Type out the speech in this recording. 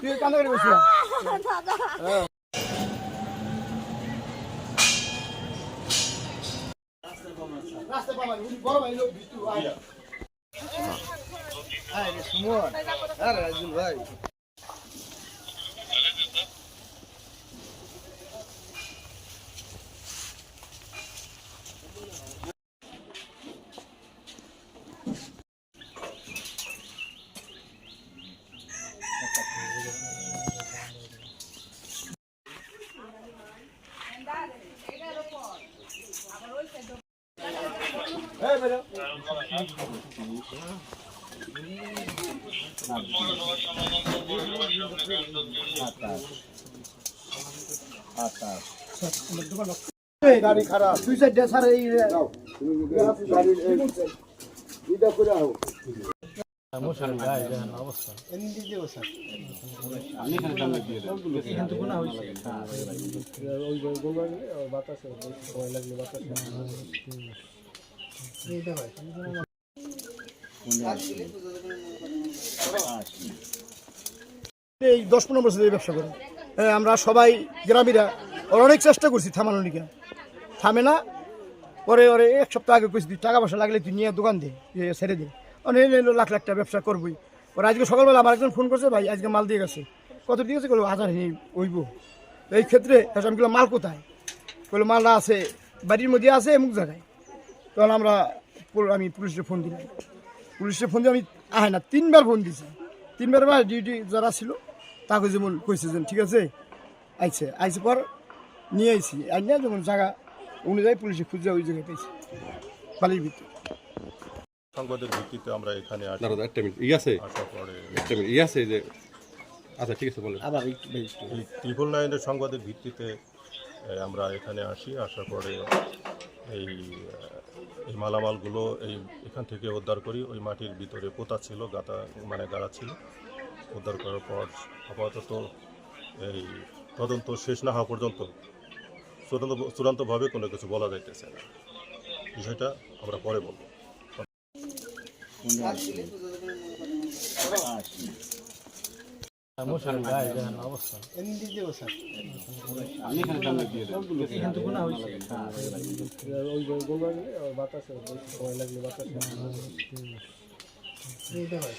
তুই কান্না করে বসে রাস্তা পাবা বড় ভাই লোক বিট্টু আয় আয় রে সুমন আরে রাজুল ভাই এই বেরো গাড়ি খারাপ তুই সাইডে সারা এই গাড়ি এইটা করে আও মশারি ভাই দেখেন অবস্থা এমনি দিয়ে বসা আমি এখানে সামনে দিয়ে দেব এখান থেকে না হইছে ওই গোগা বাতাসে ভয় লাগলে বাতাসে এইটা ভাই এই 10-15 বছর ধরে ব্যবসা করি আমরা সবাই গ্রামীরা অনেক চেষ্টা করছি থামানোর লিগে থামে না পরে ওরে এক সপ্তাহ আগে কইছি টাকা পয়সা লাগলে তুই নিয়ে দোকান দে ছেড়ে দে অনেক লাখ লাখ টাকা ব্যবসা করবই ওরা আজকে সকালবেলা আমার একজন ফোন করছে ভাই আজকে মাল দিয়ে গেছে কত দিয়ে গেছে বলবো 1000 হইব এই ক্ষেত্রে আমি বললাম মাল কোথায় বললো মালটা আছে বাড়ির মধ্যে আছে এমুক জায়গায় তখন আমি পুলিশে ফোন দিলাম পুলিশে ফোন দিয়ে আমি আহে না 3বার ফোন দিছি 3বার বা ডিউটি যারা ছিল তাকে যেমন কইছে যেন ঠিক আছে আইছে পর নিয়ে আইছি আই না যেমন জায়গা অনুযায়ী পুলিশে খুঁজে ওই জায়গায় পেয়েছি বালির ভিতরে সংবাদের ভিত্তিতে আমরা এখানে আসি একটা মিনিট আছে আসার পরে একটা মিনিট আছে যে আচ্ছা ঠিক আছে বলেন আবার এই 999 সংবাদের ভিত্তিতে আমরা এখানে আসি আসার পরে এই মালামালগুলো এখান থেকে উদ্ধার করি ওই মাটির ভিতরে পোতা ছিল গাড়া ছিল উদ্ধার করার পর আপাতত এই তদন্ত শেষ না হওয়া পর্যন্ত চূড়ান্তভাবে কোনো কিছু বলা যাইতেছে না বিষয়টা আমরা পরে বলবো মশারি ভাই দেখেন অবস্থা এমনি দিয়ে বসা আমি এখানে সামনে দিয়ে দেব এখান থেকে না হইছে ওই গোগা বাতাসে ভয় লাগলে বাতাসে এইটা ভাই